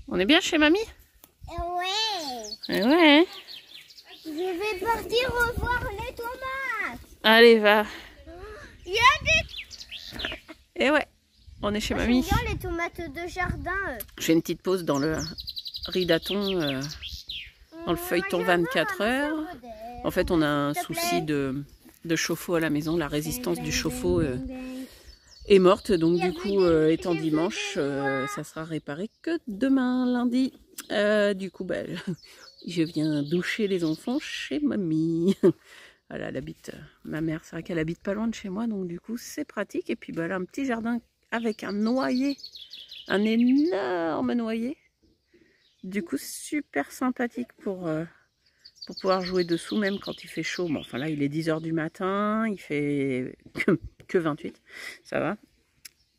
On est bien chez mamie? Ouais. Ouais. Je vais partir revoir les tomates. Allez, va. Il y a des... Et ouais, on est chez Moi, mamie. j'aime bien les tomates de jardin. Je fais une petite pause dans le ridaton, dans le feuilleton 24 heures. En fait, on a un souci de chauffe-eau à la maison. La résistance du chauffe-eau est morte. Donc du coup, étant dimanche, ça sera réparé que demain, lundi. Du coup, bah, je viens doucher les enfants chez mamie. Voilà, elle habite, ma mère, c'est vrai qu'elle habite pas loin de chez moi. Donc du coup, c'est pratique. Et puis, bah, elle a un petit jardin avec un noyer. Un énorme noyer. Du coup, super sympathique pour pouvoir jouer dessous, même quand il fait chaud. Bon, enfin là, il est 10 h du matin, il fait que 28, ça va.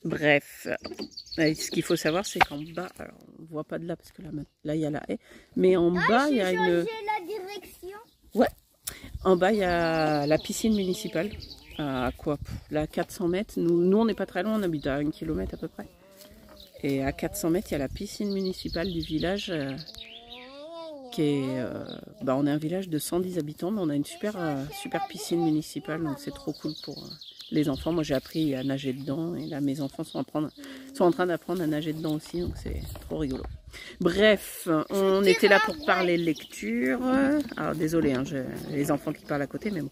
Bref, ce qu'il faut savoir, c'est qu'en bas, alors on ne voit pas de là, parce que là il y a la haie, mais en bas, il y a une... la direction. Ouais, en bas, il y a la piscine municipale. À quoi? Là, 400 mètres. Nous on n'est pas très loin, on habite à 1 km à peu près. Et à 400 mètres, il y a la piscine municipale du village qui est... bah, on est un village de 110 habitants, mais on a une super piscine municipale, donc c'est trop cool pour les enfants. Moi, j'ai appris à nager dedans, et là, mes enfants sont en train d'apprendre à nager dedans aussi, donc c'est trop rigolo. Bref, on était là pour parler lecture. Alors, désolé, hein, j'ai les enfants qui parlent à côté, mais bon.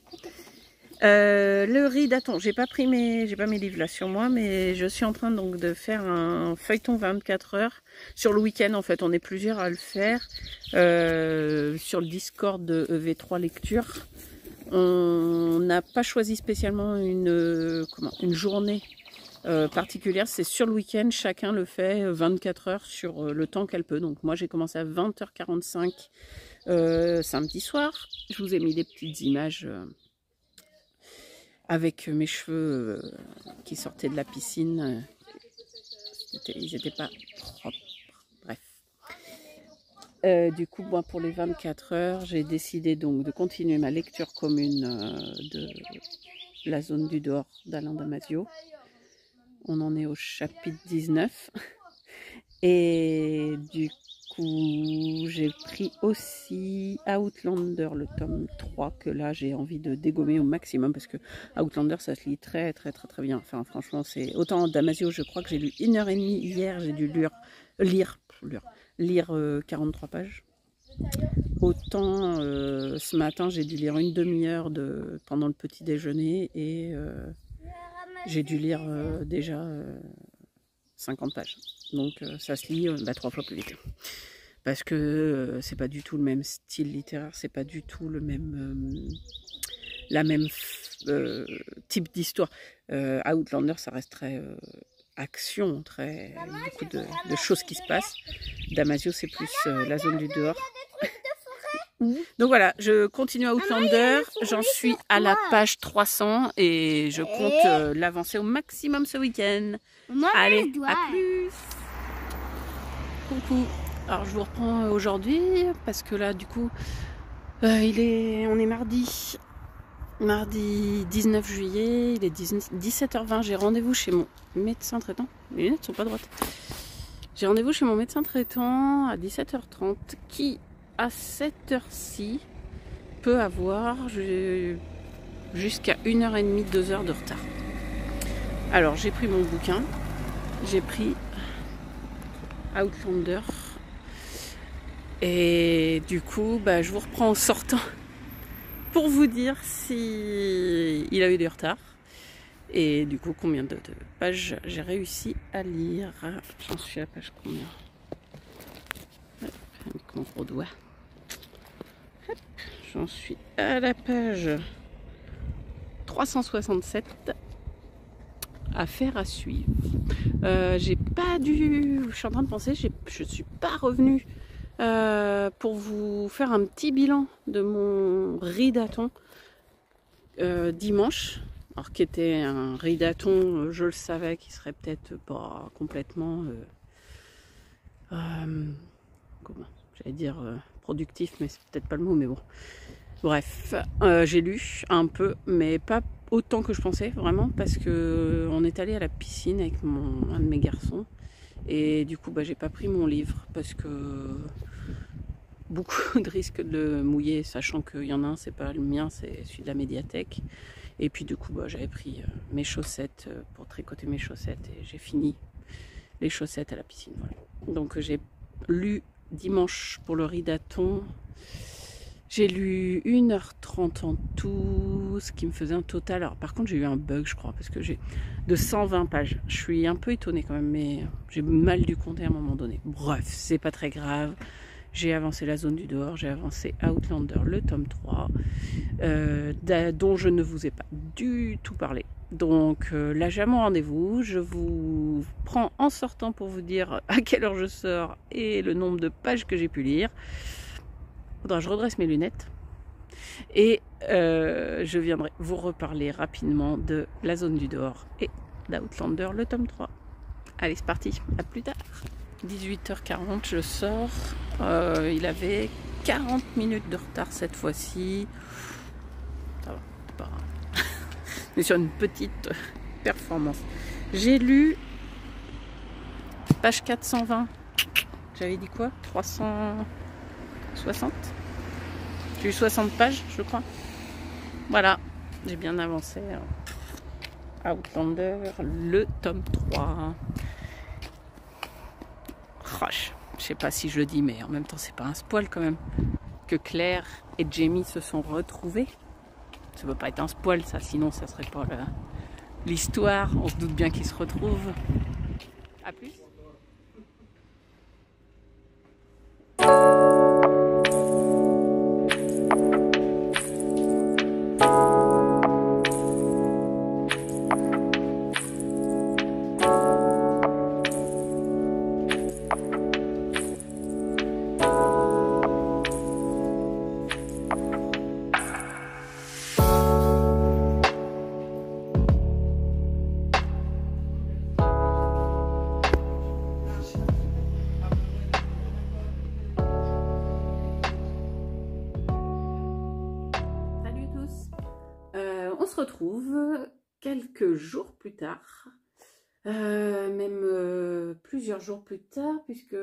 Le ridaton, j'ai pas mes livres là sur moi, mais je suis en train donc de faire un feuilleton 24 heures sur le week-end. En fait, on est plusieurs à le faire sur le Discord de EV3 Lecture. On n'a pas choisi spécialement une journée particulière, c'est sur le week-end, chacun le fait 24 heures sur le temps qu'elle peut. Donc moi j'ai commencé à 20h45 samedi soir. Je vous ai mis des petites images avec mes cheveux qui sortaient de la piscine. Ils n'étaient pas propres. Bref. Du coup, moi, pour les 24 heures, j'ai décidé donc de continuer ma lecture commune de la zone du dehors d'Alain Damasio. On en est au chapitre 19. Et du coup, j'ai pris aussi Outlander, le tome 3, que là, j'ai envie de dégommer au maximum, parce que Outlander, ça se lit très bien. Enfin, franchement, c'est... Autant Damasio, je crois que j'ai lu 1h30 hier, j'ai dû lire 43 pages. Autant ce matin, j'ai dû lire une demi-heure pendant le petit déjeuner, et j'ai dû lire déjà 50 pages. Donc ça se lit 3 fois plus vite. Parce que c'est pas du tout le même style littéraire, c'est pas du tout le même la même type d'histoire. Outlander, ça reste très action, très beaucoup de choses qui se passent. Damasio, c'est plus la zone du dehors. Donc voilà, je continue Outlander, j'en suis à la page 300 et je compte l'avancer au maximum ce week-end. Allez, à plus. Coucou. Alors je vous reprends aujourd'hui parce que là du coup on est mardi 19 juillet, il est 17h20, j'ai rendez-vous chez mon médecin traitant. Mes lunettes sont pas droites. J'ai rendez-vous chez mon médecin traitant à 17h30 qui à cette heure-ci peut avoir jusqu'à 1h30, 2h de retard. Alors j'ai pris mon bouquin, j'ai pris Outlander et du coup je vous reprends en sortant pour vous dire si il a eu du retard et du coup combien de pages j'ai réussi à lire. J'en suis à la page combien? Avec mon gros doigt. J'en suis à la page 367. Affaire à suivre. J'ai pas dû... Je suis en train de penser, je suis pas revenue pour vous faire un petit bilan de mon ridaton dimanche. Alors qui était un ridaton, je le savais, qui serait peut-être pas complètement... comment j'allais dire productif, mais c'est peut-être pas le mot, mais bon. Bref, j'ai lu un peu, mais pas autant que je pensais, vraiment, parce que on est allé à la piscine avec un de mes garçons. Et du coup, bah, j'ai pas pris mon livre parce que beaucoup de risques de mouiller, sachant qu'il y en a un, c'est pas le mien, c'est celui de la médiathèque. Et puis du coup, bah, j'avais pris mes chaussettes pour tricoter mes chaussettes et j'ai fini les chaussettes à la piscine. Voilà. Donc j'ai lu dimanche pour le ridaton. J'ai lu 1h30 en tout, ce qui me faisait un total. Alors par contre j'ai eu un bug je crois, parce que j'ai de 120 pages. Je suis un peu étonnée quand même, mais j'ai mal dû compter à un moment donné. Bref, c'est pas très grave. J'ai avancé La Zone du Dehors, j'ai avancé Outlander, le tome 3, dont je ne vous ai pas du tout parlé. Donc là j'ai mon rendez-vous, je vous prends en sortant pour vous dire à quelle heure je sors et le nombre de pages que j'ai pu lire. Faudra que je redresse mes lunettes. Et je viendrai vous reparler rapidement de La Zone du Dehors et d'Outlander, le tome 3. Allez, c'est parti, à plus tard. 18h40, je sors. Il avait 40 minutes de retard cette fois-ci. Ça va, c'est pas grave. Mais sur une petite performance. J'ai lu page 420. J'avais dit quoi? 360? J'ai eu 60 pages, je crois. Voilà, j'ai bien avancé. Outlander, le tome 3. Roche. Je sais pas si je le dis, mais en même temps, c'est pas un spoil quand même. Que Claire et Jamie se sont retrouvés. Ça peut pas être un spoil, ça, sinon ça serait pas l'histoire. On se doute bien qu'ils se retrouvent. A plus. On se retrouve quelques jours plus tard, même plusieurs jours plus tard, puisque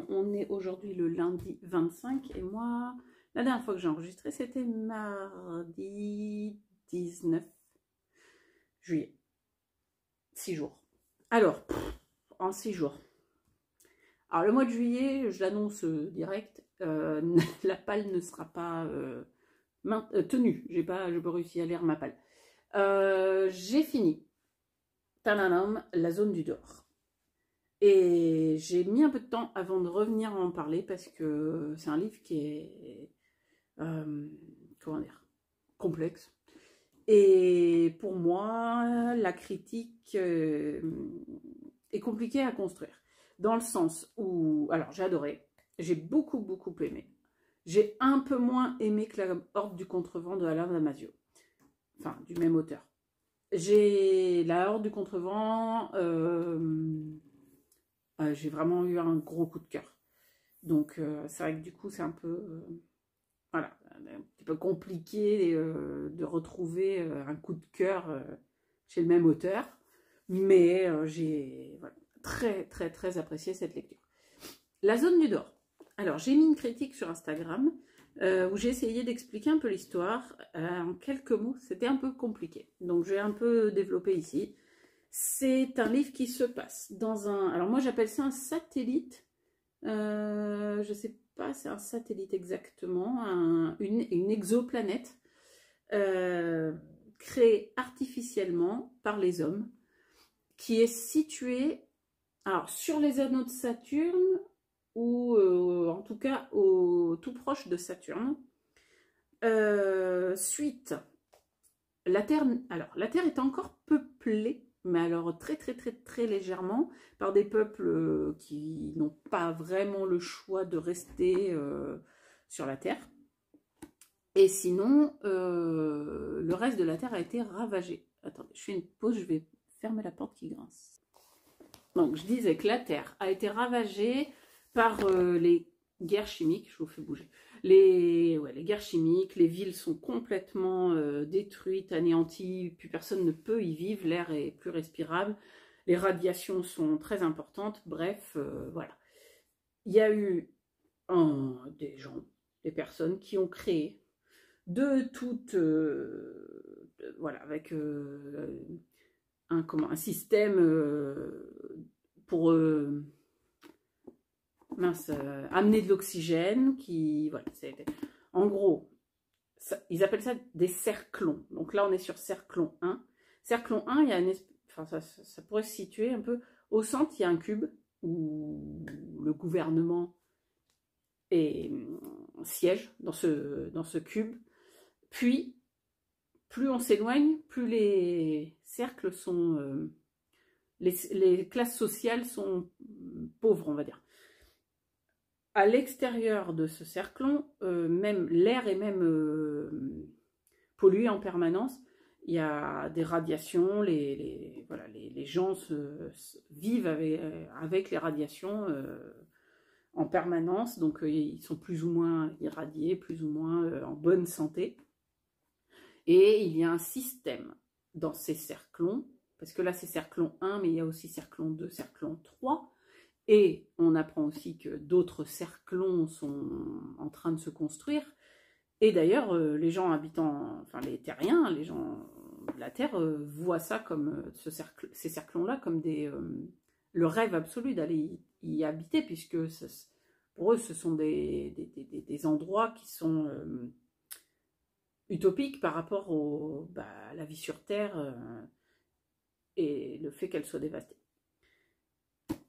on est aujourd'hui le lundi 25, et moi, la dernière fois que j'ai enregistré, c'était mardi 19 juillet. 6 jours. Alors, en 6 jours. Alors, le mois de juillet, je l'annonce direct, la palle ne sera pas... tenue, j'ai pas réussi à lire ma palle. J'ai fini Tananam, La Zone du Dehors. Et j'ai mis un peu de temps avant de revenir en parler parce que c'est un livre qui est comment dire, complexe. Et pour moi, la critique est compliquée à construire. Dans le sens où, alors j'ai adoré, j'ai beaucoup aimé. J'ai un peu moins aimé que La Horde du Contrevent de Alain Damasio. Enfin, du même auteur. J'ai La Horde du Contrevent, j'ai vraiment eu un gros coup de cœur. Donc, c'est vrai que du coup, c'est un peu, voilà, un petit peu compliqué de retrouver un coup de cœur chez le même auteur. Mais j'ai voilà, très apprécié cette lecture. La Zone du Dehors. Alors, j'ai mis une critique sur Instagram où j'ai essayé d'expliquer un peu l'histoire en quelques mots. C'était un peu compliqué, donc je vais un peu développer ici. C'est un livre qui se passe dans un... Alors moi, j'appelle ça un satellite. Je ne sais pas, c'est un satellite exactement, une exoplanète créée artificiellement par les hommes, qui est située alors, sur les anneaux de Saturne, ou en tout cas tout proche de Saturne. Suite, la Terre est encore peuplée, mais alors très légèrement, par des peuples qui n'ont pas vraiment le choix de rester sur la Terre. Et sinon, le reste de la Terre a été ravagé. Attendez, je fais une pause, je vais fermer la porte qui grince. Donc, je disais que la Terre a été ravagée par les guerres chimiques, je vous fais bouger, les guerres chimiques, les villes sont complètement détruites, anéanties, plus personne ne peut y vivre, l'air est plus respirable, les radiations sont très importantes, bref, voilà. Il y a eu des gens, des personnes qui ont créé de toutes, voilà, avec un système pour amener de l'oxygène, qui, voilà, en gros, ils appellent ça des cerclons. Donc là, on est sur cerclon 1. Cerclon 1, il y a enfin, ça pourrait se situer un peu au centre, il y a un cube où le gouvernement siège dans ce cube. Puis, plus on s'éloigne, plus les cercles sont... les classes sociales sont pauvres, on va dire. À l'extérieur de ce cerclon, même l'air est même pollué en permanence. Il y a des radiations, les gens vivent avec les radiations en permanence, donc ils sont plus ou moins irradiés, plus ou moins en bonne santé. Et il y a un système dans ces cerclons, parce que là c'est cerclon 1, mais il y a aussi cerclon 2, cerclon 3, et on apprend aussi que d'autres cerclons sont en train de se construire. Et d'ailleurs, les gens habitant, enfin les terriens, les gens de la Terre, voient ça comme ces cerclons-là comme le rêve absolu d'aller y habiter, puisque pour eux, ce sont des endroits qui sont utopiques par rapport à la vie sur Terre et le fait qu'elle soit dévastée.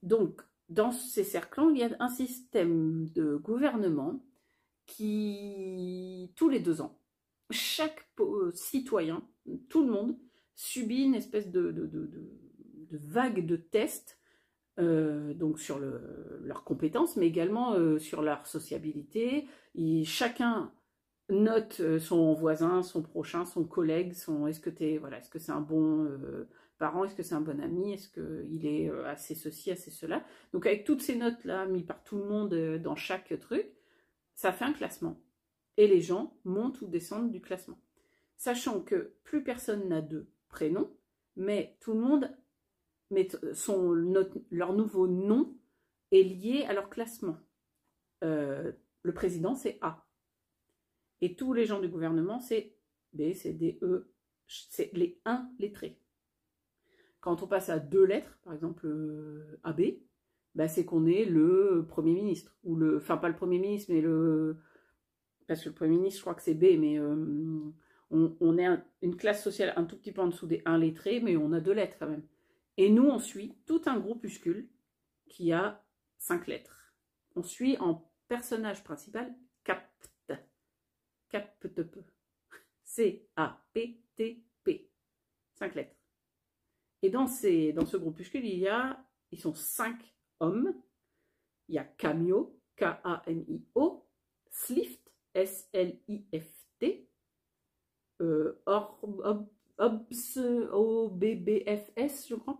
Donc, dans ces cerclons, il y a un système de gouvernement qui, tous les 2 ans, chaque citoyen, tout le monde, subit une espèce de vague de tests, donc sur leurs compétences, mais également sur leur sociabilité. Chacun note son voisin, son prochain, son collègue, est-ce que c'est un bon parent, est-ce que c'est un bon ami, est-ce qu'il est assez ceci, assez cela. Donc avec toutes ces notes-là, mises par tout le monde dans chaque truc, ça fait un classement. Et les gens montent ou descendent du classement. Sachant que plus personne n'a de prénom, mais tout le monde, leur nouveau nom est lié à leur classement. Le président, c'est A. Et tous les gens du gouvernement, c'est B, C, D, E. C'est les 1 lettrés. Quand on passe à 2 lettres, par exemple AB, c'est qu'on est le Premier ministre. Enfin, pas le Premier ministre, mais parce que le Premier ministre, je crois que c'est B, mais on est une classe sociale un tout petit peu en dessous des 1 lettrés, mais on a 2 lettres quand même. Et nous, on suit tout un groupuscule qui a 5 lettres. On suit en personnage principal Capte. Capte-P. C-A-P-T-P. 5 lettres. Et dans ce groupuscule, ils sont 5 hommes. Il y a Camio, K-A-M-I-O, Slift, S-L-I-F-T, Obs, O-B-B-F-S, je crois.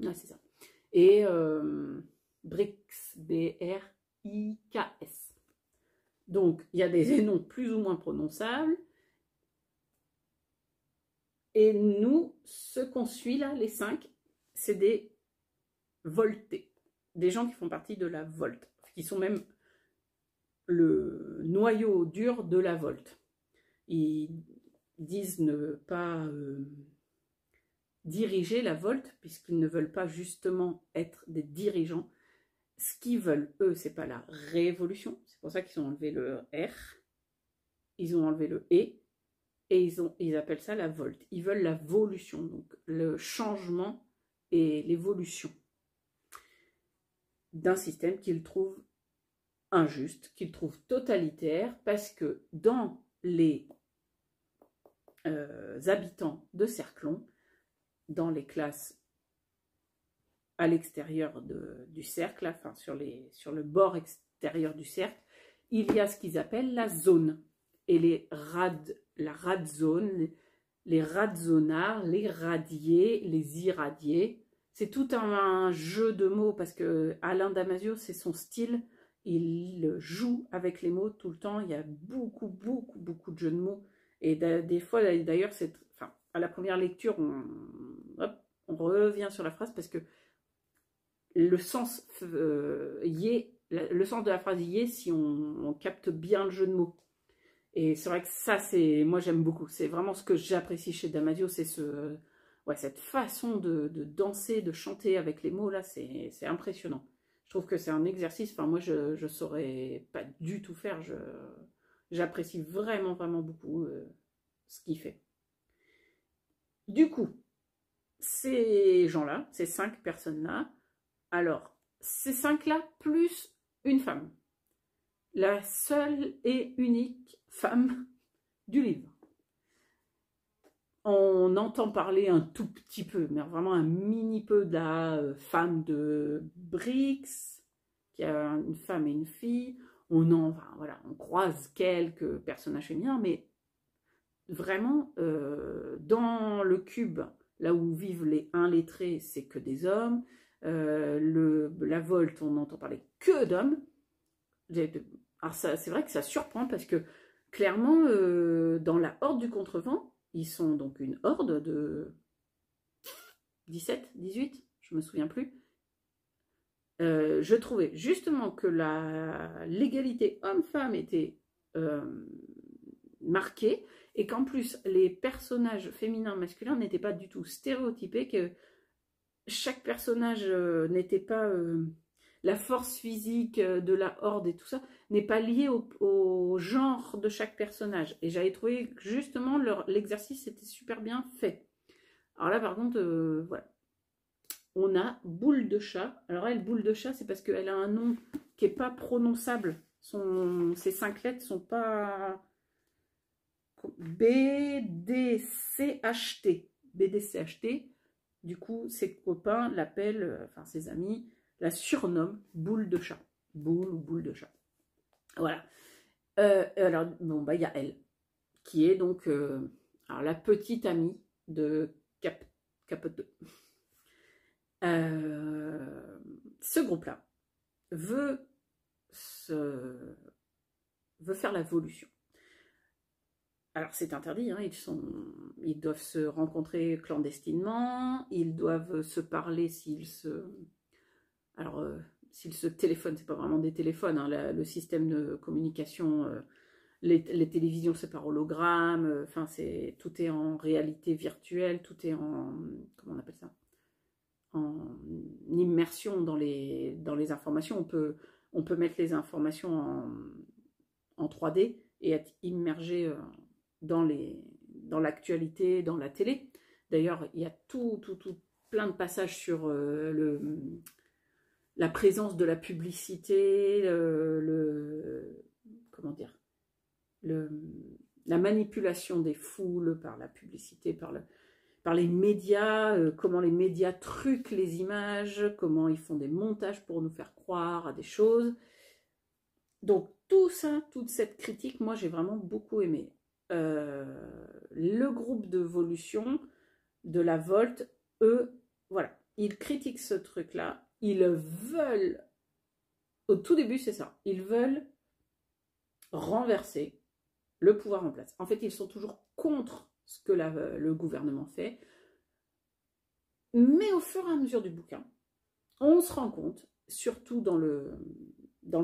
Ah, c'est ça. Et Brix, B-R-I-K-S. Donc, il y a des noms plus ou moins prononçables. Et nous, ce qu'on suit là, les 5, c'est des voltés. Des gens qui font partie de la volte, qui sont même le noyau dur de la volte. Ils disent ne pas diriger la volte, puisqu'ils ne veulent pas justement être des dirigeants. Ce qu'ils veulent, eux, c'est pas la révolution. C'est pour ça qu'ils ont enlevé le R, ils ont enlevé le E, et ils appellent ça la volte. Ils veulent la volution, donc le changement et l'évolution d'un système qu'ils trouvent injuste, qu'ils trouvent totalitaire, parce que dans les habitants de Cerclon, dans les classes à l'extérieur du cercle, enfin sur le bord extérieur du cercle, il y a ce qu'ils appellent la zone. Et la radzone, les radzonards, les radiés, les irradiés. C'est tout un jeu de mots parce que Alain Damasio, c'est son style. il joue avec les mots tout le temps. Il y a beaucoup de jeux de mots. Et des fois, d'ailleurs, enfin, à la première lecture, on revient sur la phrase parce que le sens le sens de la phrase y est si on capte bien le jeu de mots. Et c'est vrai que ça, moi j'aime beaucoup. C'est vraiment ce que j'apprécie chez Damasio, c'est cette façon de danser, de chanter avec les mots là, c'est impressionnant. Je trouve que c'est un exercice, enfin moi je saurais pas du tout faire, j'apprécie vraiment beaucoup ce qu'il fait. Du coup, ces gens-là, ces 5 personnes-là, alors ces 5-là plus une femme, la seule et unique femme du livre. On entend parler un tout petit peu, mais vraiment un mini peu de la femme de Brix, qui a une femme et une fille. On croise quelques personnages féminins, mais vraiment, dans le cube, là où vivent les lettrés, c'est que des hommes. La Volte, on n'entend parler que d'hommes. Alors c'est vrai que ça surprend parce que clairement, dans la Horde du Contrevent, ils sont donc une horde de 17, 18, je me souviens plus. Je trouvais justement que l'égalité homme-femme était marquée et qu'en plus les personnages féminins masculins n'étaient pas du tout stéréotypés, que chaque personnage n'était pas... la force physique de la horde et tout ça n'est pas lié au genre de chaque personnage. Et j'avais trouvé que justement l'exercice était super bien fait. Alors là par contre, voilà. On a Boule de Chat. Alors elle, Boule de Chat, c'est parce qu'elle a un nom qui n'est pas prononçable. Ces 5 lettres sont pas... BDCHT. BDCHT. Du coup, ses copains l'appellent, enfin ses amis, la surnomme Boule de Chat. Boule ou Boule de Chat. Voilà. Alors, bon, bah, il y a elle, qui est donc alors, la petite amie de Capote. Ce groupe-là veut faire l'évolution. Alors, c'est interdit, hein, ils doivent se rencontrer clandestinement, ils doivent se parler s'ils se téléphonent, c'est pas vraiment des téléphones, hein, le système de communication, les télévisions c'est par hologramme, enfin tout est en réalité virtuelle, tout est en, comment on appelle ça, en immersion dans les informations. On peut mettre les informations en 3D et être immergé dans l'actualité, dans la télé. D'ailleurs, il y a tout plein de passages sur la présence de la publicité, comment dire, la manipulation des foules par la publicité, par les médias, comment les médias truquent les images, comment ils font des montages pour nous faire croire à des choses. Donc tout ça, toute cette critique, moi j'ai vraiment beaucoup aimé. Le groupe de Volution, de la Volte, eux, voilà, ils critiquent ce truc-là. Ils veulent, au tout début c'est ça, ils veulent renverser le pouvoir en place. En fait, ils sont toujours contre ce que le gouvernement fait. Mais au fur et à mesure du bouquin, on se rend compte, surtout dans le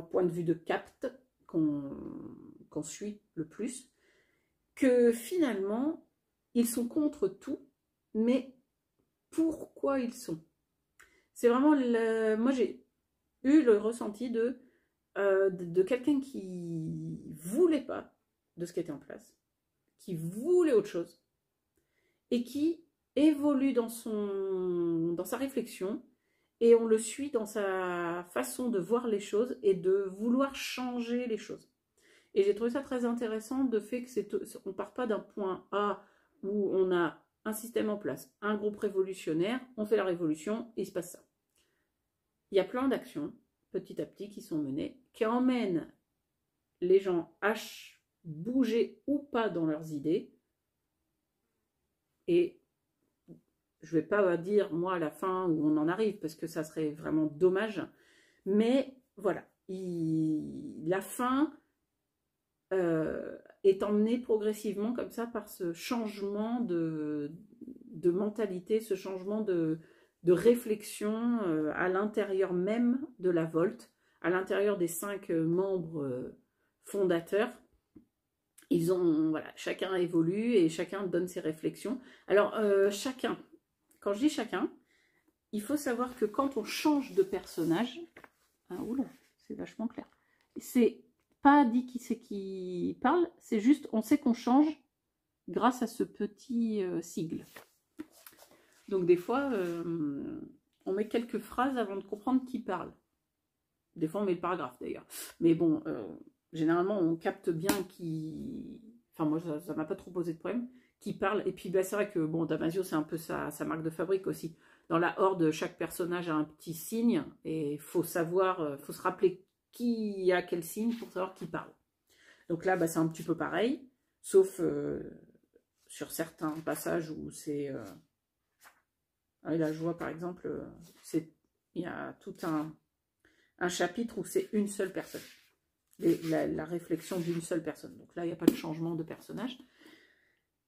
point de vue de Capt, qu'on suit le plus, que finalement, ils sont contre tout, mais pourquoi ils sont? C'est vraiment, moi j'ai eu le ressenti de quelqu'un qui voulait pas de ce qui était en place, qui voulait autre chose, et qui évolue dans sa réflexion, et on le suit dans sa façon de voir les choses et de vouloir changer les choses. Et j'ai trouvé ça très intéressant, de fait qu'on ne part pas d'un point A où on a un système en place, un groupe révolutionnaire, on fait la révolution, et il se passe ça. Il y a plein d'actions, petit à petit, qui sont menées, qui emmènent les gens à bouger ou pas dans leurs idées. Et je ne vais pas dire, moi, à la fin, où on en arrive, parce que ça serait vraiment dommage. Mais voilà, la fin est emmenée progressivement comme ça par ce changement de mentalité, ce changement de réflexion à l'intérieur même de la Volt, à l'intérieur des 5 membres fondateurs. Ils ont, voilà, chacun évolue et chacun donne ses réflexions. Alors, chacun, quand je dis chacun, il faut savoir que quand on change de personnage, ah, oula, c'est vachement clair, c'est pas dit qui c'est qui parle, c'est juste, on sait qu'on change grâce à ce petit sigle. Donc des fois, on met quelques phrases avant de comprendre qui parle. Des fois, on met le paragraphe d'ailleurs. Mais bon, généralement, on capte bien qui... Enfin, moi, ça m'a pas trop posé de problème. Qui parle. Et puis, bah, c'est vrai que, bon, Damasio, c'est un peu sa marque de fabrique aussi. Dans la Horde, chaque personnage a un petit signe. Et il faut savoir, faut se rappeler qui a quel signe pour savoir qui parle. Donc là, bah, c'est un petit peu pareil. Sauf sur certains passages où c'est... Et là, je vois, par exemple, il y a tout un chapitre où c'est une seule personne. La réflexion d'une seule personne. Donc là, il n'y a pas de changement de personnage.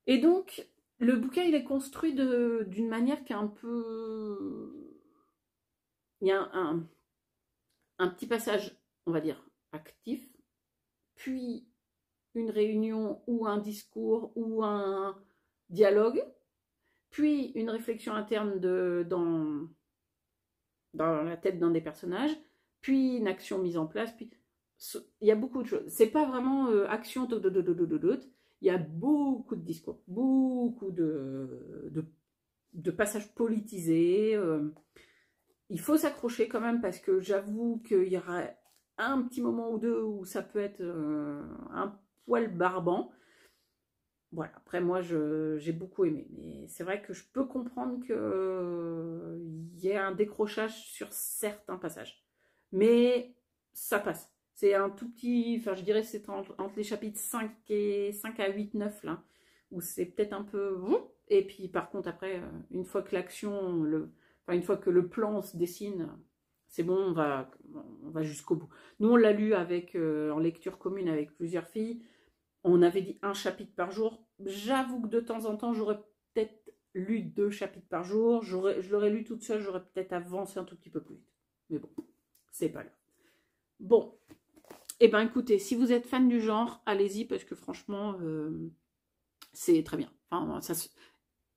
Et donc, le bouquin, il est construit d'une manière qui est un peu... Il y a un petit passage, on va dire, actif, puis une réunion ou un discours ou un dialogue, puis une réflexion interne dans la tête d'un des personnages, puis une action mise en place, puis... Il y a beaucoup de choses. C'est pas vraiment action, il y a beaucoup de discours, beaucoup de passages politisés. Il faut s'accrocher quand même parce que j'avoue qu'il y aura un petit moment ou deux où ça peut être un poil barbant. Voilà, après moi j'ai beaucoup aimé, mais c'est vrai que je peux comprendre qu'il y ait un décrochage sur certains passages. Mais ça passe. C'est un tout petit, enfin je dirais c'est entre les chapitres 5 à 8, 9 là, où c'est peut-être un peu... Et puis par contre après, une fois que l'action, une fois que le plan se dessine, c'est bon, on va jusqu'au bout. Nous on l'a lu avec, en lecture commune avec plusieurs filles, on avait dit un chapitre par jour. J'avoue que de temps en temps j'aurais peut-être lu 2 chapitres par jour, je l'aurais lu toute seule, j'aurais peut-être avancé un tout petit peu plus vite. Mais bon, c'est pas là. Bon. Eh bien, écoutez, si vous êtes fan du genre, allez-y, parce que franchement, c'est très bien. Enfin,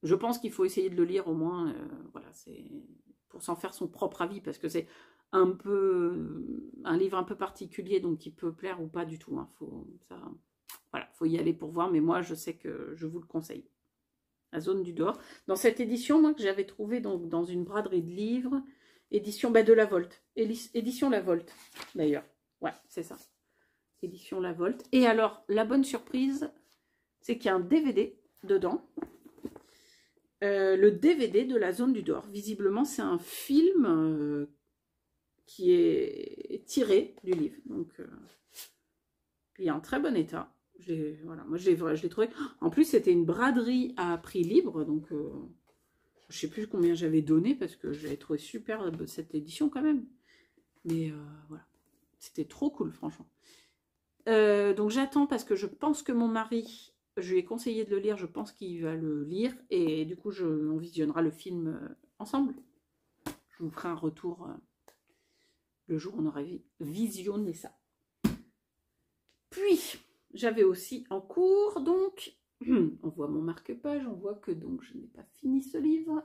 je pense qu'il faut essayer de le lire au moins, voilà, c'est pour s'en faire son propre avis, parce que c'est un livre un peu particulier, donc qui peut plaire ou pas du tout. Hein. Voilà, faut y aller pour voir, mais moi, je sais que je vous le conseille. La Zone du Dehors. Dans cette édition, moi, que j'avais trouvée dans une braderie de livres, édition de la Volt. Édition La Volt, d'ailleurs. Ouais, c'est ça. Édition La Volt. Et alors, la bonne surprise, c'est qu'il y a un DVD dedans. Le DVD de La Zone du Dehors. Visiblement, c'est un film qui est tiré du livre. Donc, il est en très bon état. Voilà, moi, je l'ai trouvé. En plus, c'était une braderie à prix libre. Donc, je ne sais plus combien j'avais donné parce que j'avais trouvé super cette édition quand même. Mais voilà. C'était trop cool, franchement. Donc j'attends parce que je pense que mon mari, je lui ai conseillé de le lire, je pense qu'il va le lire. Et du coup, on visionnera le film ensemble. Je vous ferai un retour le jour où on aura visionné ça. Puis, j'avais aussi en cours, donc, on voit mon marque-page, on voit que donc je n'ai pas fini ce livre.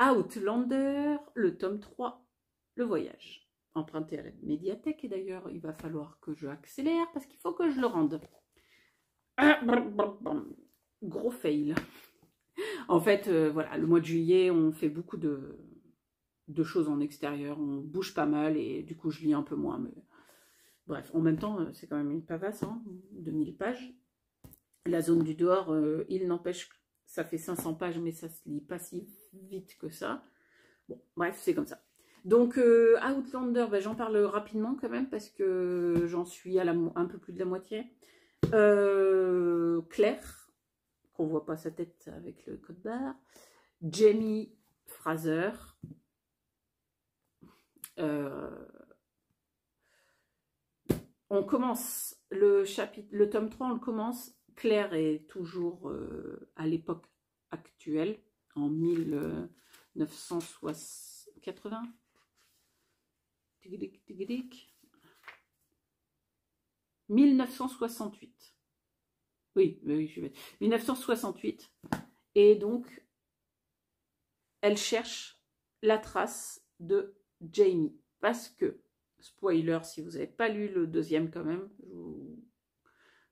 Outlander, le tome 3, le voyage. Emprunté à la médiathèque, et d'ailleurs il va falloir que je accélère parce qu'il faut que je le rende. Gros fail. En fait, voilà, le mois de juillet, on fait beaucoup de choses en extérieur, on bouge pas mal et du coup je lis un peu moins. Mais... Bref, en même temps, c'est quand même une pavasse, hein, 2000 pages. La Zone du Dehors, il n'empêche que ça fait 500 pages, mais ça se lit pas si vite que ça. Bon, bref, c'est comme ça. Donc, Outlander, ben, j'en parle rapidement quand même parce que j'en suis à un peu plus de la moitié. Claire, qu'on voit pas sa tête avec le code barre. Jamie Fraser. on commence le tome 3, on le commence. Claire est toujours à l'époque actuelle, en 1980. 1968. Oui, je vais. 1968. Et donc, elle cherche la trace de Jamie. Parce que, spoiler, si vous n'avez pas lu le deuxième quand même, je vous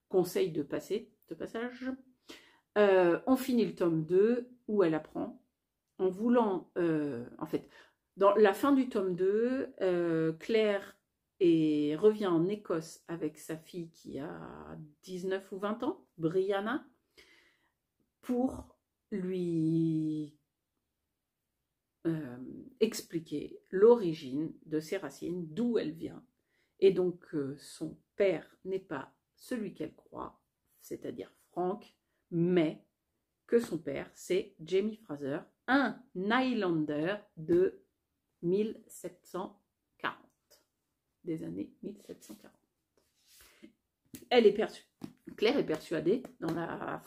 conseille de passer ce passage. On finit le tome 2 où elle apprend, en voulant, en fait, dans la fin du tome 2, Claire revient en Écosse avec sa fille qui a 19 ou 20 ans, Brianna, pour lui expliquer l'origine de ses racines, d'où elle vient. Et donc, son père n'est pas celui qu'elle croit, c'est-à-dire Frank, mais que son père, c'est Jamie Fraser, un Highlander de 1740, des années 1740. Claire est persuadée, dans à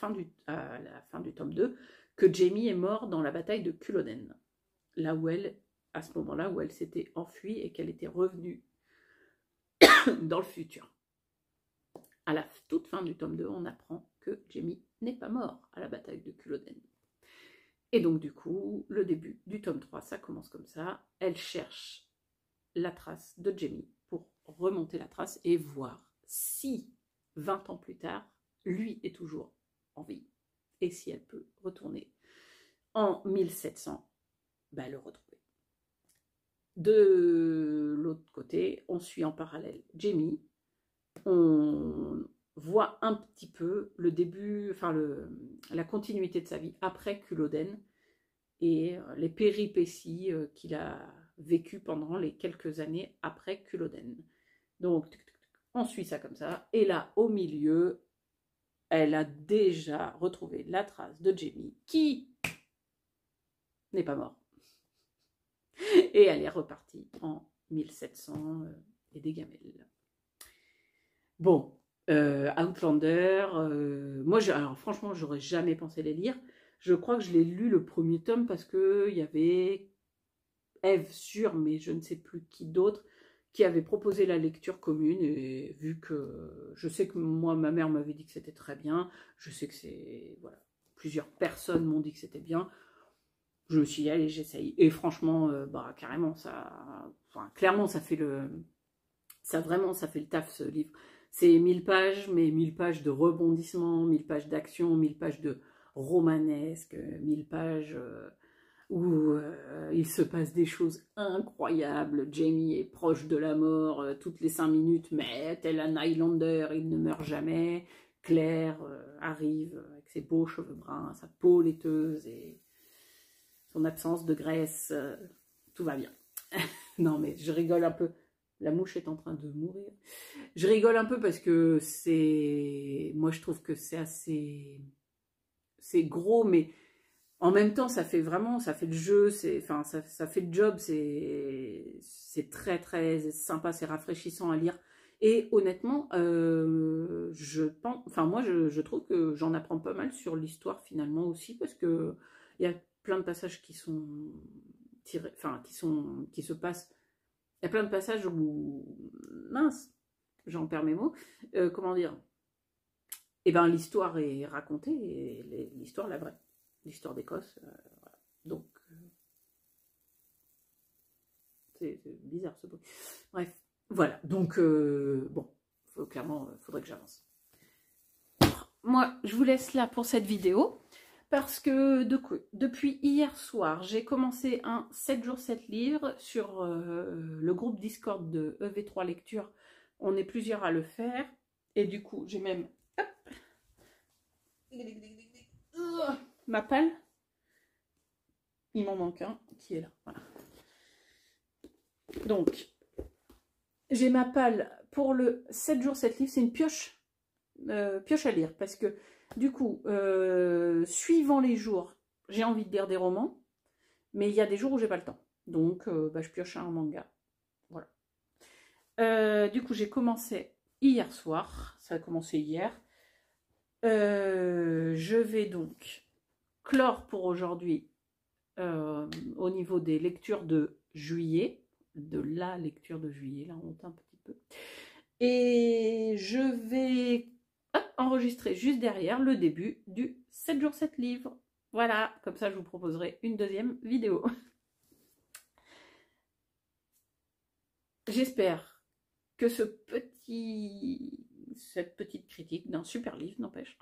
la fin du tome 2, que Jamie est mort dans la bataille de Culloden, là où à ce moment-là, où elle s'était enfuie et qu'elle était revenue dans le futur. À la toute fin du tome 2, on apprend que Jamie n'est pas mort à la bataille de Culloden. Et donc, du coup, le début du tome 3, ça commence comme ça. Elle cherche la trace de Jamie pour remonter la trace et voir si, 20 ans plus tard, lui est toujours en vie. Et si elle peut retourner en 1700, le retrouver. De l'autre côté, on suit en parallèle Jamie. On voit un petit peu le début, enfin la continuité de sa vie après Culloden et les péripéties qu'il a vécues pendant les quelques années après Culloden. Donc, on suit ça comme ça. Et là, au milieu, elle a déjà retrouvé la trace de Jamie qui n'est pas mort. Et elle est repartie en 1700 et des gamelles. Bon, Outlander, moi, alors franchement, j'aurais jamais pensé les lire. Je crois que je l'ai lu le premier tome parce qu'il y avait Eve sûre, mais je ne sais plus qui d'autre, qui avait proposé la lecture commune. Et vu que je sais que moi, ma mère m'avait dit que c'était très bien, je sais que c'est, voilà, plusieurs personnes m'ont dit que c'était bien. Je me suis dit, allez, j'essaye. Et franchement, carrément, clairement, ça fait le taf, ce livre. C'est 1000 pages, mais 1000 pages de rebondissements, 1000 pages d'action, 1000 pages de romanesque, 1000 pages où il se passe des choses incroyables. Jamie est proche de la mort toutes les 5 minutes, mais tel un Highlander, il ne meurt jamais. Claire arrive avec ses beaux cheveux bruns, sa peau laiteuse et son absence de graisse, tout va bien. Non, mais je rigole un peu. La mouche est en train de mourir. Je rigole un peu parce que moi je trouve que c'est assez, c'est gros, mais en même temps ça fait le jeu, ça fait le job, c'est très très sympa, c'est rafraîchissant à lire. Et honnêtement, je trouve que j'en apprends pas mal sur l'histoire finalement aussi, parce que il y a plein de passages qui sont tirés, qui se passent. Il y a plein de passages où, mince, j'en perds mes mots, comment dire, l'histoire est racontée, et l'histoire, la vraie, l'histoire d'Écosse, voilà. Donc, c'est bizarre ce bruit. Bref, voilà, donc, clairement, faudrait que j'avance. Moi, je vous laisse là pour cette vidéo. Parce que depuis hier soir, j'ai commencé un 7 jours 7 livres sur le groupe Discord de EV3 Lecture. On est plusieurs à le faire. Et du coup, j'ai même ma palle. Il m'en manque un qui est là. Voilà. Donc, j'ai ma palle pour le 7 jours 7 livres. C'est une pioche à lire. Parce que du coup, suivant les jours, j'ai envie de lire des romans, mais il y a des jours où j'ai pas le temps. Donc, je pioche un manga. Voilà. Du coup, j'ai commencé hier soir, ça a commencé hier. Je vais donc clore pour aujourd'hui au niveau des lectures de juillet, de la lecture de juillet, là on monte un petit peu. Et je vais enregistrer juste derrière le début du 7 jours 7 livres. Voilà, comme ça je vous proposerai une deuxième vidéo. J'espère que cette petite critique d'un super livre, n'empêche,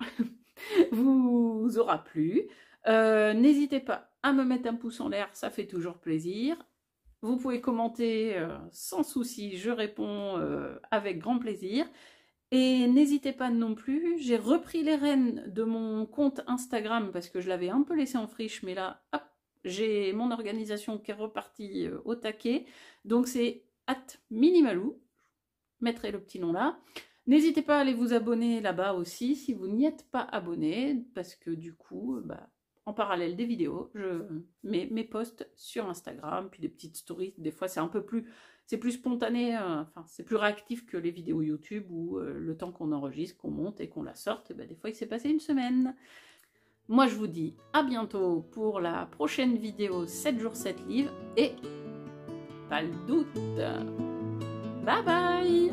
vous aura plu. N'hésitez pas à me mettre un pouce en l'air, ça fait toujours plaisir. Vous pouvez commenter sans souci, je réponds avec grand plaisir. Et n'hésitez pas non plus, j'ai repris les rênes de mon compte Instagram parce que je l'avais un peu laissé en friche, mais là, hop, j'ai mon organisation qui est repartie au taquet. Donc c'est @minimalou, je mettrai le petit nom là. N'hésitez pas à aller vous abonner là-bas aussi si vous n'y êtes pas abonné, parce que du coup, en parallèle des vidéos, je mets mes posts sur Instagram, puis des petites stories. Des fois, c'est plus spontané, enfin, c'est plus réactif que les vidéos YouTube où le temps qu'on enregistre, qu'on monte et qu'on la sorte, et des fois, il s'est passé une semaine. Moi, je vous dis à bientôt pour la prochaine vidéo 7 jours 7 livres et pas le doute. Bye bye!